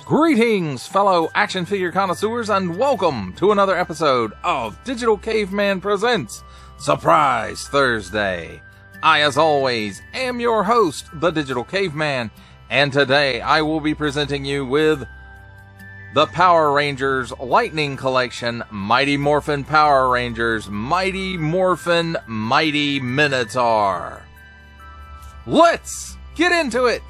Greetings, fellow action figure connoisseurs, and welcome to another episode of Digital Caveman Presents Surprise Thursday. I, as always, am your host, the Digital Caveman, and today I will be presenting you with the Power Rangers Lightning Collection, Mighty Morphin Power Rangers, Mighty Morphin, Mighty Minotaur. Let's get into it!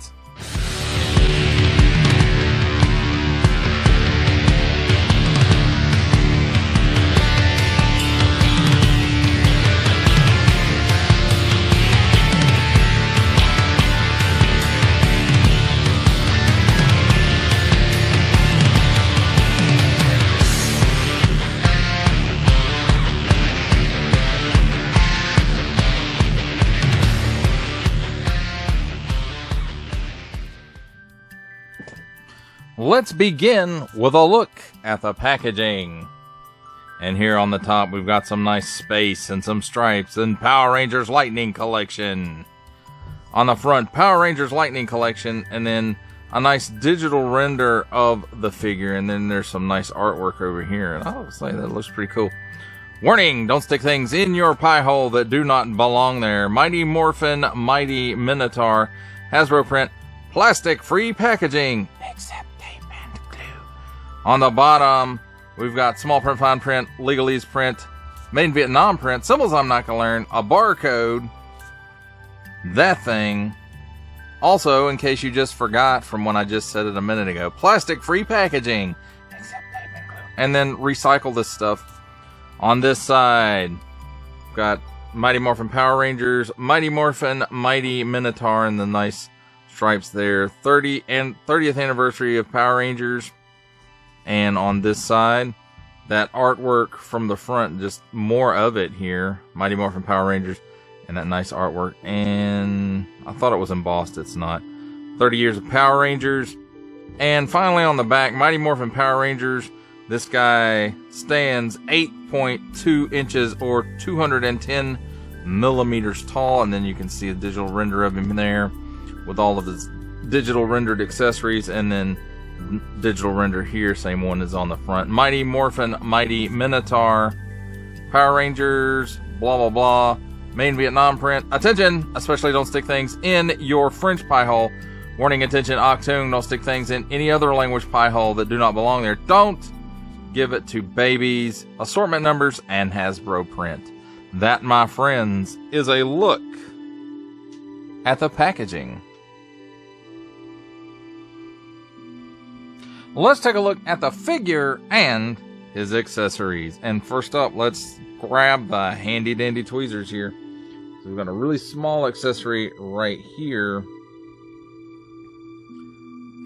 Let's begin with a look at the packaging. And here on the top, we've got some nice space and some stripes and Power Rangers Lightning Collection. On the front, Power Rangers Lightning Collection, and then a nice digital render of the figure. And then there's some nice artwork over here. And I would say that looks pretty cool. Warning, don't stick things in your pie hole that do not belong there. Mighty Morphin, Mighty Minotaur, Hasbro print, plastic-free packaging, except on the bottom, we've got small print, fine print, legalese print, made in Vietnam print, symbols I'm not going to learn, a barcode, that thing. Also, in case you just forgot from when I just said it a minute ago, plastic-free packaging, except tape and glue. And then recycle this stuff. On this side, we've got Mighty Morphin Power Rangers, Mighty Morphin, Mighty Minotaur, and the nice stripes there. 30th anniversary of Power Rangers. And on this side, that artwork from the front, just more of it here. Mighty Morphin Power Rangers, and that nice artwork. And I thought it was embossed, it's not. 30 years of Power Rangers. And finally on the back, Mighty Morphin Power Rangers. This guy stands 8.2 inches or 210 millimeters tall. And then you can see a digital render of him there with all of his digital rendered accessories. And then digital render here, same one is on the front. Mighty Morphin, Mighty Minotaur, Power Rangers, blah blah blah, made in Vietnam print. Attention, especially don't stick things in your French pie hole. Warning, attention, Octung, don't stick things in any other language pie hole that do not belong there. Don't give it to babies. Assortment numbers and Hasbro print. That, my friends, is a look at the packaging. Let's take a look at the figure and his accessories. And first up, let's grab the handy dandy tweezers here. So we've got a really small accessory right here.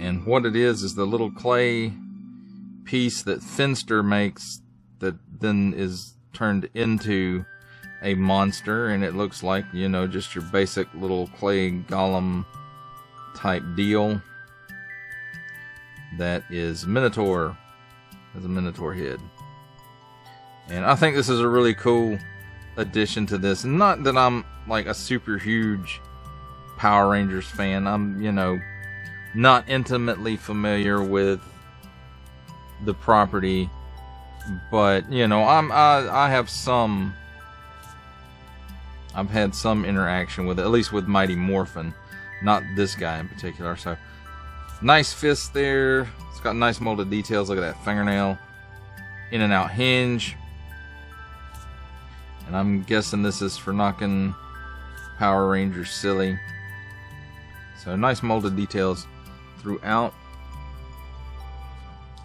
And what it is the little clay piece that Finster makes that then is turned into a monster. And it looks like, you know, just your basic little clay golem type deal. That is Minotaur. Has a Minotaur head. And I think this is a really cool addition to this. Not that I'm like a super huge Power Rangers fan. I'm, you know, not intimately familiar with the property. But, you know, I have some... I've had some interaction with it, at least with Mighty Morphin. Not this guy in particular, so... Nice fist there. It's got nice molded details. Look at that fingernail. In and out hinge. And I'm guessing this is for knocking Power Rangers silly. So nice molded details throughout.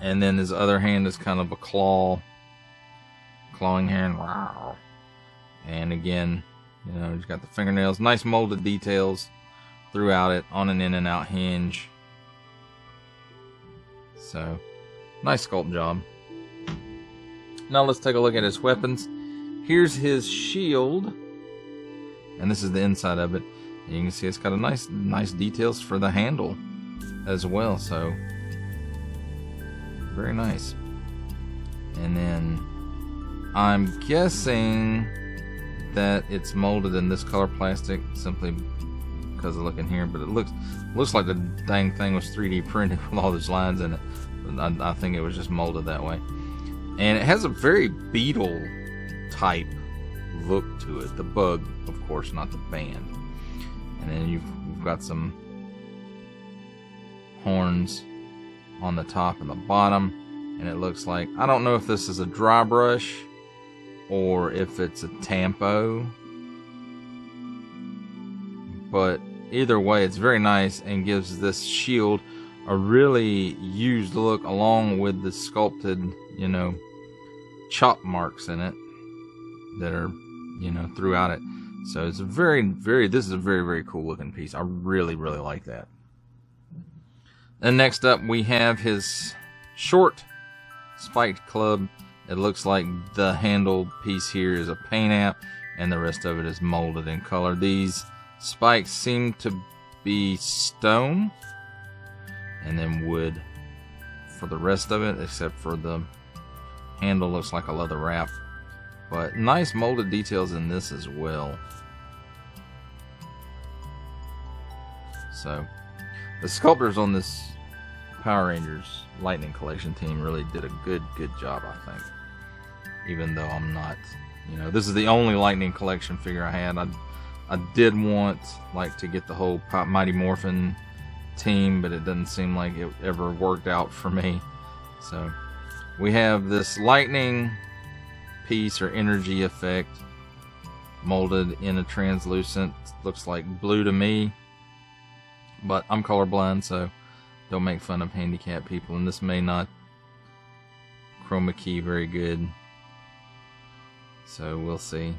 And then his other hand is kind of a clawing hand. Wow. And again, you know, he's got the fingernails. Nice molded details throughout it on an in and out hinge. So, nice sculpt job. Now let's take a look at his weapons. Here's his shield. And this is the inside of it. And you can see it's got a nice details for the handle as well. So, very nice. And then, I'm guessing that it's molded in this color plastic simply because of looking here, but it looks like the dang thing was 3D printed with all those lines in it. I think it was just molded that way. And it has a very beetle type look to it. The bug, of course, not the band. And then you've got some horns on the top and the bottom. And it looks like, I don't know if this is a dry brush or if it's a tampo. But either way, it's very nice and gives this shield a really used look, along with the sculpted, you know, chop marks in it that are, you know, throughout it. So it's a this is a very, very cool looking piece. I really, really like that. And next up we have his short spiked club. It looks like the handle piece here is a paint app and the rest of it is molded in color. These spikes seem to be stone and then wood for the rest of it, except for the handle looks like a leather wrap. But nice molded details in this as well. So the sculptors on this Power Rangers Lightning Collection team really did a good job, I think. Even though I'm not, you know, this is the only Lightning Collection figure I had. I did want, like, to get the whole Mighty Morphin team, but it doesn't seem like it ever worked out for me. So we have this lightning piece or energy effect molded in a translucent, looks like blue to me, but I'm colorblind, so don't make fun of handicapped people, and this may not chroma key very good, so we'll see.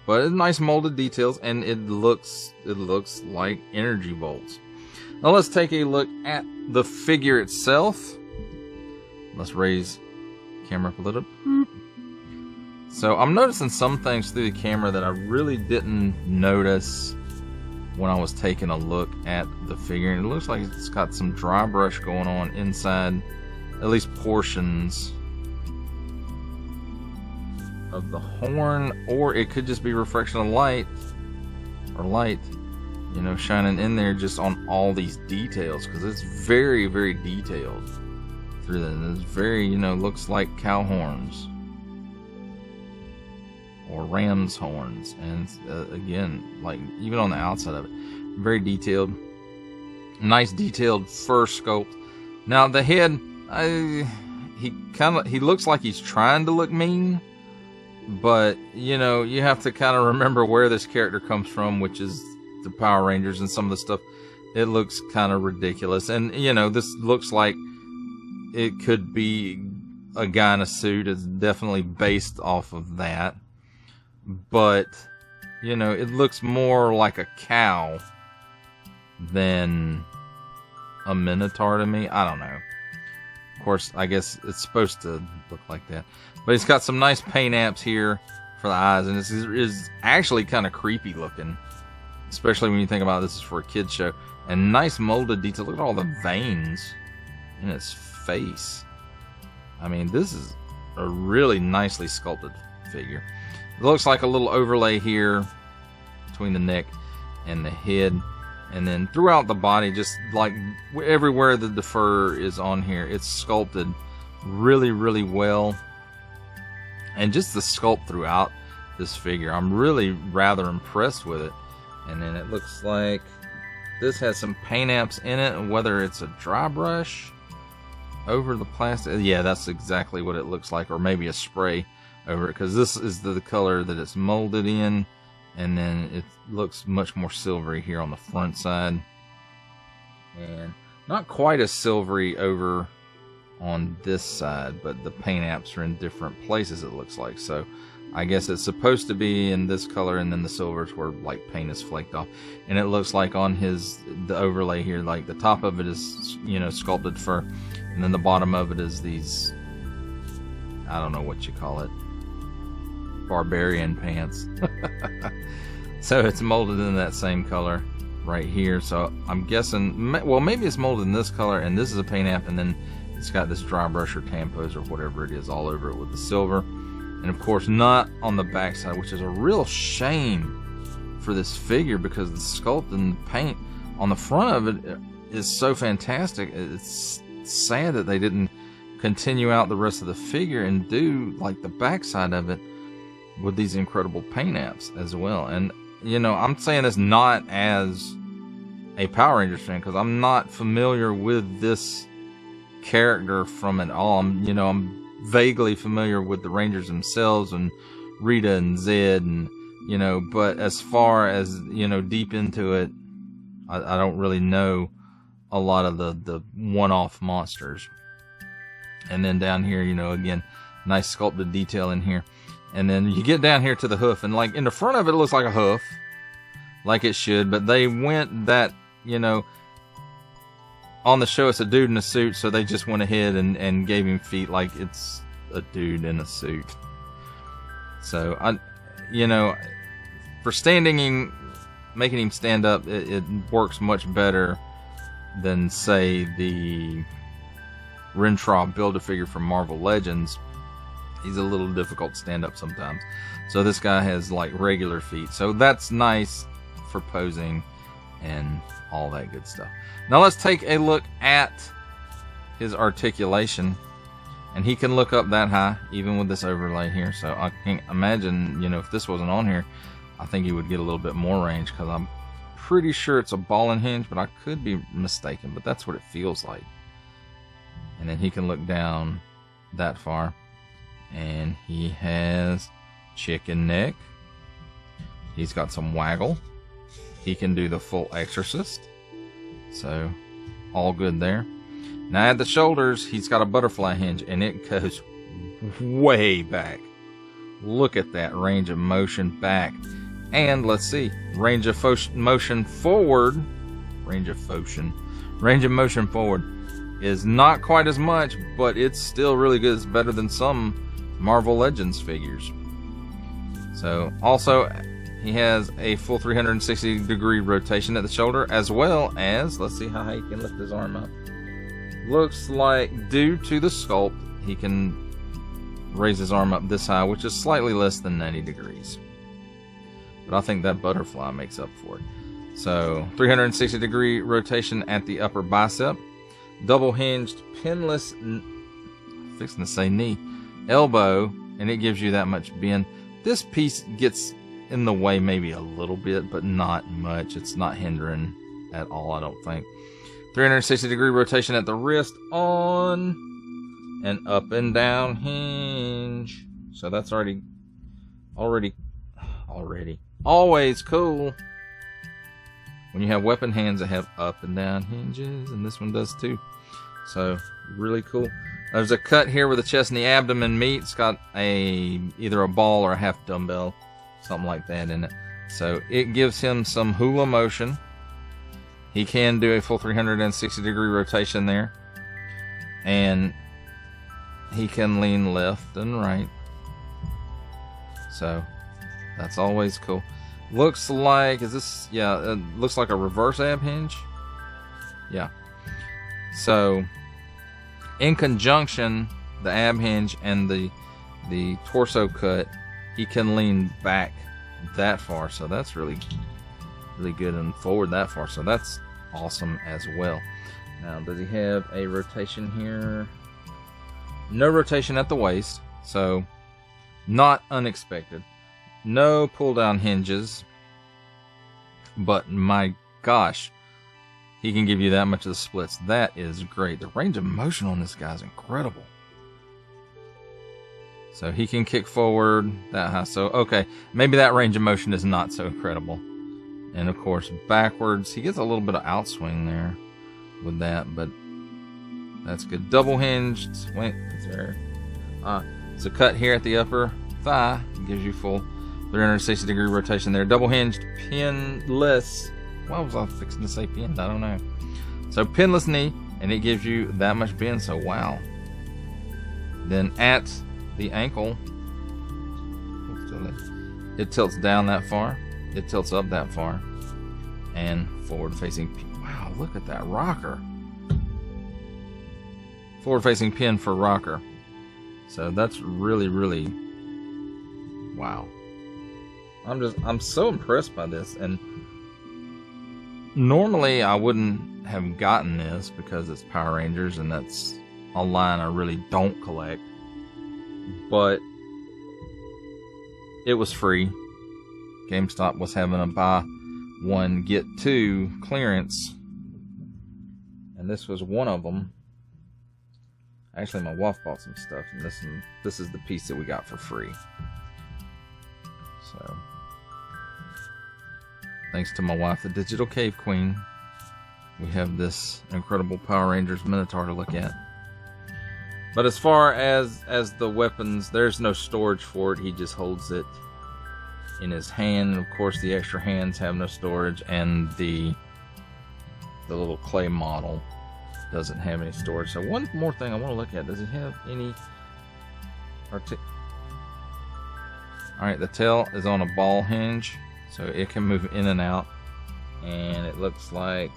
But it's nice molded details, and it looks like energy bolts. Now let's take a look at the figure itself. Let's raise the camera up a little. So I'm noticing some things through the camera that I really didn't notice when I was taking a look at the figure. And it looks like it's got some dry brush going on inside, at least portions of the horn, or it could just be reflection of light, or light, you know, shining in there just on all these details, because it's very, very detailed through that. It's very, you know, looks like cow horns or ram's horns, and again, like even on the outside of it, very detailed. Nice detailed fur sculpt. Now the head, he looks like he's trying to look mean, but you know, you have to kind of remember where this character comes from, which is the Power Rangers, and some of the stuff, it looks kind of ridiculous. And you know, this looks like it could be a guy in a suit. It's definitely based off of that, but you know, it looks more like a cow than a Minotaur to me. I don't know. Of course, I guess it's supposed to look like that, but it's got some nice paint apps here for the eyes, and this is actually kind of creepy looking, especially when you think about this is for a kid's show. And nice molded detail. Look at all the veins in its face. I mean, this is a really nicely sculpted figure. It looks like a little overlay here between the neck and the head, and then throughout the body, just like everywhere that the fur is on here, it's sculpted really, really well. And just the sculpt throughout this figure, I'm really rather impressed with it. And then it looks like this has some paint apps in it, and whether it's a dry brush over the plastic, yeah, that's exactly what it looks like, or maybe a spray over it, because this is the color that it's molded in. And then it looks much more silvery here on the front side, and not quite as silvery over on this side, but the paint apps are in different places, it looks like. So I guess it's supposed to be in this color, and then the silvers where like paint is flaked off. And it looks like on the overlay here, like the top of it is, you know, sculpted fur, and then the bottom of it is these, I don't know what you call it, barbarian pants. So it's molded in that same color right here. So I'm guessing, well, maybe it's molded in this color, and this is a paint app, and then it's got this dry brush or tampos or whatever it is all over it with the silver. And of course not on the back side, which is a real shame for this figure because the sculpt and the paint on the front of it is so fantastic. It's sad that they didn't continue out the rest of the figure and do like the backside of it with these incredible paint apps as well. And you know, I'm saying this not as a Power Rangers fan because I'm not familiar with this character from it all. I'm vaguely familiar with the Rangers themselves and Rita and Zed, and but as far as deep into it, I don't really know a lot of the one-off monsters. And then down here, again, nice sculpted detail in here. And then you get down here to the hoof, and like in the front of it, it looks like a hoof, like it should, but they went that, on the show it's a dude in a suit, so they just went ahead and gave him feet like it's a dude in a suit. So, for standing, making him stand up, it works much better than, say, the Rintrah Build-A-Figure from Marvel Legends. He's a little difficult to stand up sometimes. So this guy has like regular feet. So that's nice for posing and all that good stuff. Now let's take a look at his articulation. And he can look up that high, even with this overlay here. So I can imagine, if this wasn't on here, I think he would get a little bit more range, because I'm pretty sure it's a ball and hinge, but I could be mistaken. But that's what it feels like. And then he can look down that far. And he has chicken neck. He's got some waggle. He can do the full exorcist. So, all good there. Now at the shoulders, he's got a butterfly hinge, and it goes way back. Look at that range of motion back. And let's see, range of motion forward. Range of motion forward is not quite as much, but it's still really good. It's better than some Marvel Legends figures. So also, he has a full 360-degree rotation at the shoulder, as well as, let's see how high he can lift his arm up. Looks like, due to the sculpt, he can raise his arm up this high, which is slightly less than 90 degrees. But I think that butterfly makes up for it. So, 360-degree rotation at the upper bicep. Double-hinged, pinless, fixing to say knee, elbow, and it gives you that much bend. This piece gets in the way maybe a little bit, but not much. It's not hindering at all, I don't think. 360-degree rotation at the wrist on an up and down hinge. So that's always cool when you have weapon hands that have up and down hinges, and this one does too. So really cool. There's a cut here where the chest and the abdomen meet. It's got either a ball or a half dumbbell, something like that in it. So it gives him some hula motion. He can do a full 360-degree rotation there. And he can lean left and right. So that's always cool. Looks like, it looks like a reverse ab hinge. Yeah. So in conjunction, the ab hinge and the torso cut, he can lean back that far. So that's really good, and forward that far. So that's awesome as well. Now, does he have a rotation here? No rotation at the waist, so not unexpected. No pull down hinges, but my gosh, he can give you that much of the splits. That is great. The range of motion on this guy is incredible. So he can kick forward that high. So okay, maybe that range of motion is not so incredible. And of course, backwards, he gets a little bit of outswing there with that, but that's good. Double hinged. Wait, is there? It's a cut here at the upper thigh. It gives you full 360-degree rotation there. Double hinged, pinless. Why was I fixing to say pinned? I don't know. So pinless knee, and it gives you that much bend. So wow. Then at the ankle, it tilts down that far. It tilts up that far. And forward facing. Wow, look at that rocker. Forward facing pin for rocker. So that's really, really, wow. I'm so impressed by this. And normally I wouldn't have gotten this because it's Power Rangers and that's a line I really don't collect. But it was free. GameStop was having a buy one get two clearance, and this was one of them. Actually, my wife bought some stuff, and this is the piece that we got for free. So, thanks to my wife, the Digital Cave Queen, we have this incredible Power Rangers Minotaur to look at. But as far as the weapons, there's no storage for it. He just holds it in his hand. And of course, the extra hands have no storage, and the little clay model doesn't have any storage. So one more thing I want to look at: does he have any? Alright, the tail is on a ball hinge, so it can move in and out, and it looks like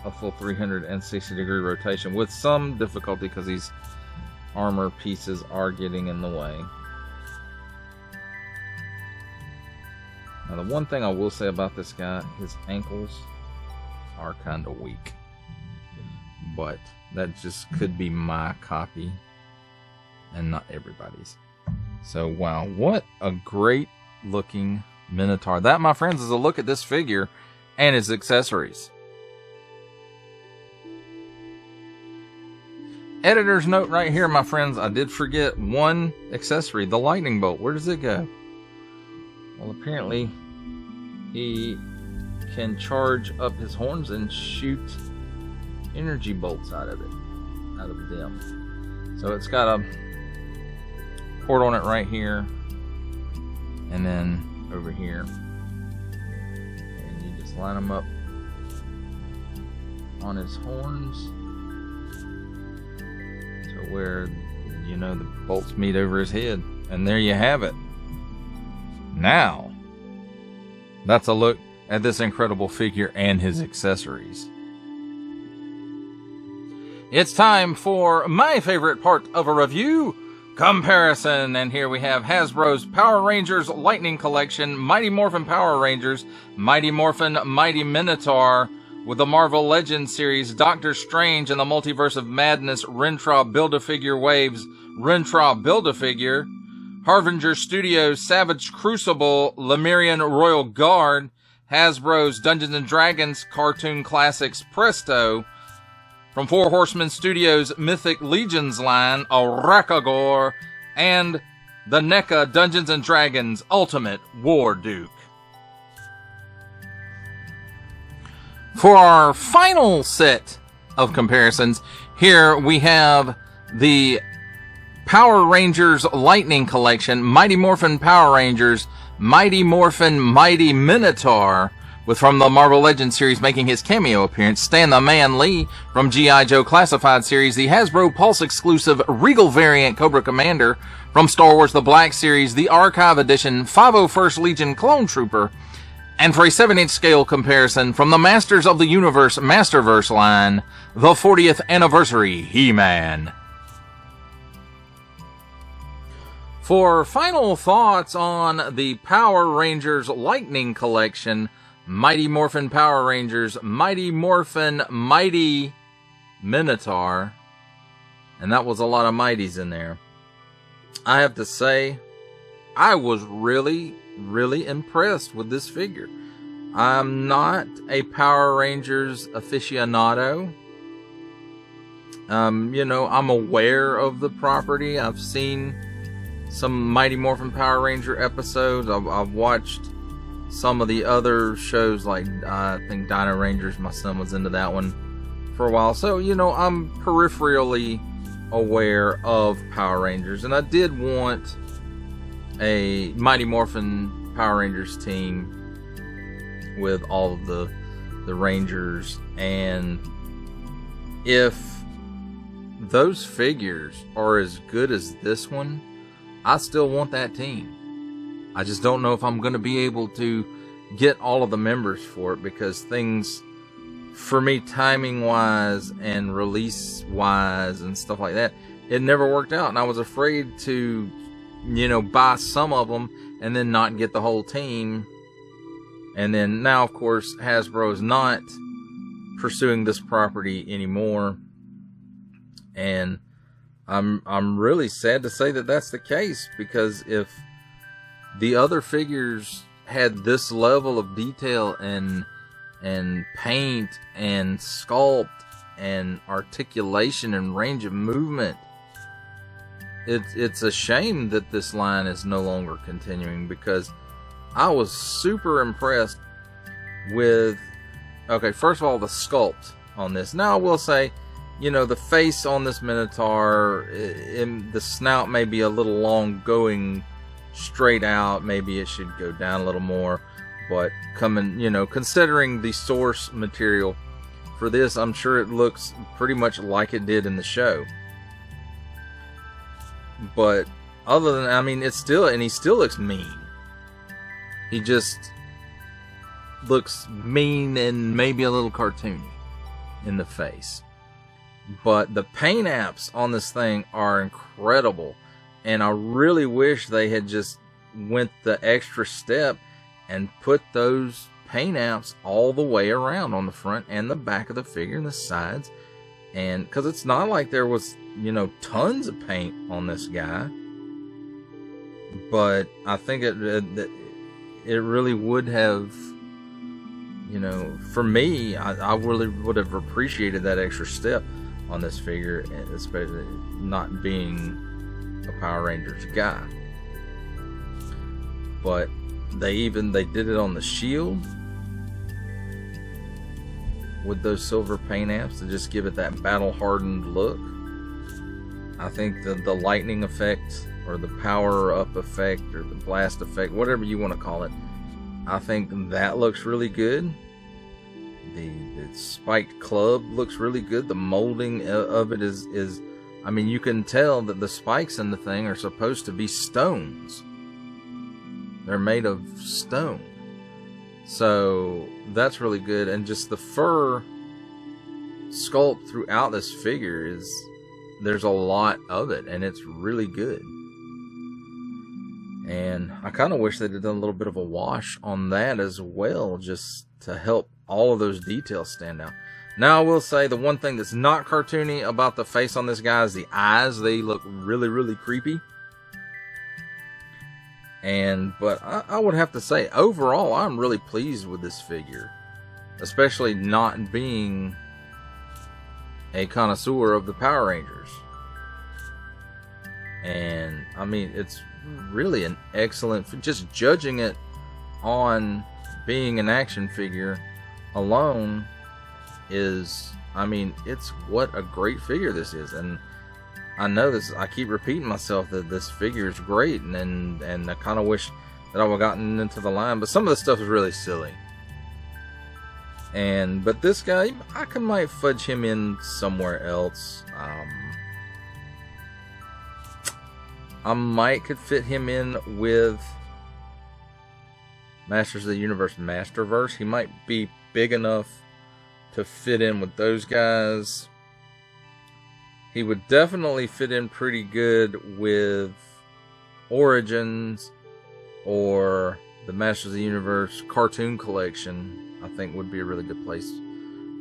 a full 360-degree rotation with some difficulty because these armor pieces are getting in the way. Now, the one thing I will say about this guy, his ankles are kind of weak, but that just could be my copy and not everybody's. So wow, what a great looking Minotaur. That, my friends, is a look at this figure and his accessories. Editor's note right here, my friends, I did forget one accessory, the lightning bolt. Where does it go? Well, apparently he can charge up his horns and shoot energy bolts out of them. So it's got a port on it right here, and then over here, and you just line them up on his horns to where, you know, the bolts meet over his head, and there you have it. Now, that's a look at this incredible figure and his accessories. It's time for my favorite part of a review, comparison. And here we have Hasbro's Power Rangers Lightning Collection, Mighty Morphin Power Rangers, Mighty Morphin Mighty Minotaur, with the Marvel Legends series, Doctor Strange and the Multiverse of Madness, Rentra Build-A-Figure Waves, Rentra Build-A-Figure, Harbinger Studios Savage Crucible, Lemurian Royal Guard, Hasbro's Dungeons & Dragons Cartoon Classics Presto, from Four Horsemen Studios Mythic Legions line, Arakagor, and the NECA Dungeons & Dragons Ultimate War Duke. For our final set of comparisons, here we have the Power Rangers Lightning Collection, Mighty Morphin Power Rangers, Mighty Morphin Mighty Minotaur, with from the Marvel Legends series making his cameo appearance, Stan the Man Lee from G.I. Joe Classified series, the Hasbro Pulse exclusive Regal variant Cobra Commander from Star Wars The Black series, the Archive Edition 501st Legion Clone Trooper, and for a 7-inch scale comparison from the Masters of the Universe Masterverse line, the 40th Anniversary He-Man. For final thoughts on the Power Rangers Lightning Collection, Mighty Morphin Power Rangers, Mighty Morphin Mighty Minotaur, and that was a lot of mighties in there. I have to say, I was really impressed with this figure. I'm not a Power Rangers aficionado. You know, I'm aware of the property. I've seen some Mighty Morphin Power Ranger episodes. I've watched some of the other shows, like I think Dino Rangers. My son was into that one for a while. So, you know, I'm peripherally aware of Power Rangers. And I did want a Mighty Morphin Power Rangers team with all of the Rangers. And if those figures are as good as this one, I still want that team. I just don't know if I'm going to be able to get all of the members for it, because things, for me, timing wise and release wise and stuff like that, it never worked out. And I was afraid to you know, buy some of them and then not get the whole team. And then now, of course, Hasbro is not pursuing this property anymore. And I'm really sad to say that that's the case, because if the other figures had this level of detail and paint and sculpt and articulation and range of movement, it's a shame that this line is no longer continuing, because I was super impressed with, okay, first of all, the sculpt on this. Now I will say, you know, the face on this Minotaur, the snout may be a little long going straight out. Maybe it should go down a little more. But coming, you know, considering the source material for this, I'm sure it looks pretty much like it did in the show. But other than, I mean, it's still, and he still looks mean. He just looks mean and maybe a little cartoony in the face. But the paint apps on this thing are incredible. And I really wish they had just went the extra step and put those paint apps all the way around on the front and the back of the figure and the sides. And because it's not like there was, you know, tons of paint on this guy. But I think it really would have, you know, for me, I really would have appreciated that extra step on this figure, especially not being a Power Rangers guy. But they did it on the shield with those silver paint apps to just give it that battle hardened look. I think the lightning effect, or the power up effect, or the blast effect, whatever you want to call it, I think that looks really good. The spiked club looks really good. The molding of it is, I mean, you can tell that the spikes in the thing are supposed to be stones. They're made of stone. So that's really good. And just the fur sculpt throughout this figure there's a lot of it, and it's really good. And I kind of wish they'd have done a little bit of a wash on that as well, just to help all of those details stand out. Now, I will say the one thing that's not cartoony about the face on this guy is the eyes. They look really, really creepy. But I would have to say, overall, I'm really pleased with this figure. Especially not being a connoisseur of the Power Rangers. And, I mean, it's really an excellent, just judging it on being an action figure alone is, I mean, it's what a great figure this is. And I know this, I keep repeating myself that this figure is great, and I kind of wish that I would have gotten into the line, but some of the stuff is really silly. But this guy, I might fudge him in somewhere else. I might could fit him in with Masters of the Universe Masterverse. He might be big enough to fit in with those guys. He would definitely fit in pretty good with Origins or the Masters of the Universe cartoon collection. I think would be a really good place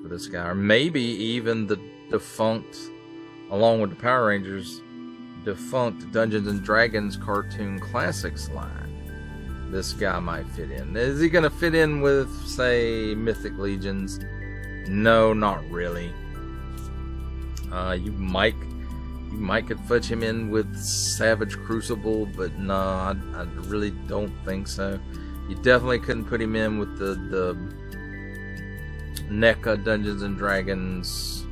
for this guy. Or maybe even the defunct, along with the Power Rangers, defunct Dungeons and Dragons cartoon classics line. This guy might fit in. Is he going to fit in with, say, Mythic Legions? No, not really. You might could fudge him in with Savage Crucible, but no, I really don't think so. You definitely couldn't put him in with the NECA Dungeons and Dragons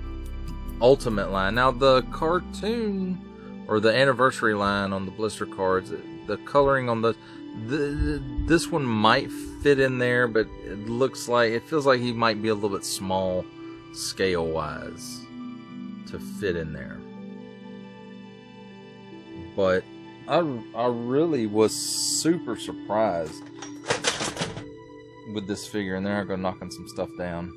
Ultimate line. Now, the cartoon or the anniversary line on the blister cards, the coloring on this one might fit in there, but it feels like he might be a little bit small scale wise to fit in there. But I really was super surprised with this figure, and there I go knocking some stuff down.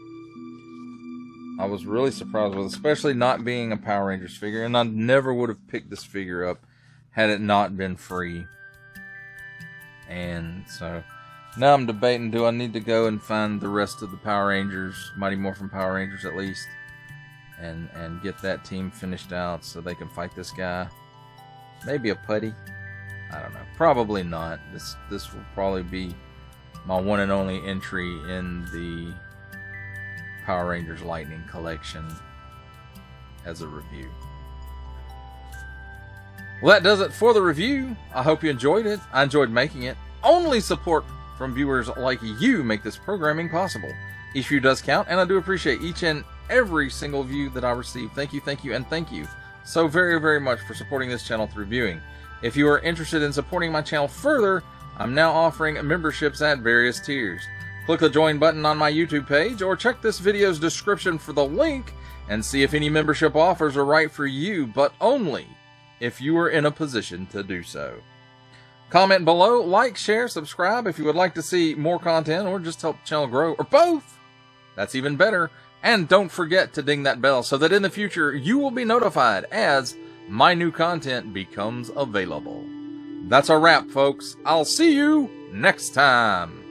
I was really surprised with it, especially not being a Power Rangers figure, and I never would have picked this figure up had it not been free. And so now I'm debating, do I need to go and find the rest of the Power Rangers, Mighty Morphin Power Rangers at least, and get that team finished out so they can fight this guy? Maybe a putty? I don't know. Probably not. This will probably be my one and only entry in the Power Rangers Lightning collection as a review. Well, that does it for the review. I hope you enjoyed it. I enjoyed making it. Only support from viewers like you make this programming possible. Each view does count, and I do appreciate each and every single view that I receive. Thank you, and thank you so very, very much for supporting this channel through viewing. If you are interested in supporting my channel further, I'm now offering memberships at various tiers. Click the join button on my YouTube page, or check this video's description for the link and see if any membership offers are right for you, but only if you are in a position to do so. Comment below, like, share, subscribe if you would like to see more content or just help the channel grow, or both. That's even better. And don't forget to ding that bell so that in the future you will be notified as my new content becomes available. That's a wrap, folks. I'll see you next time.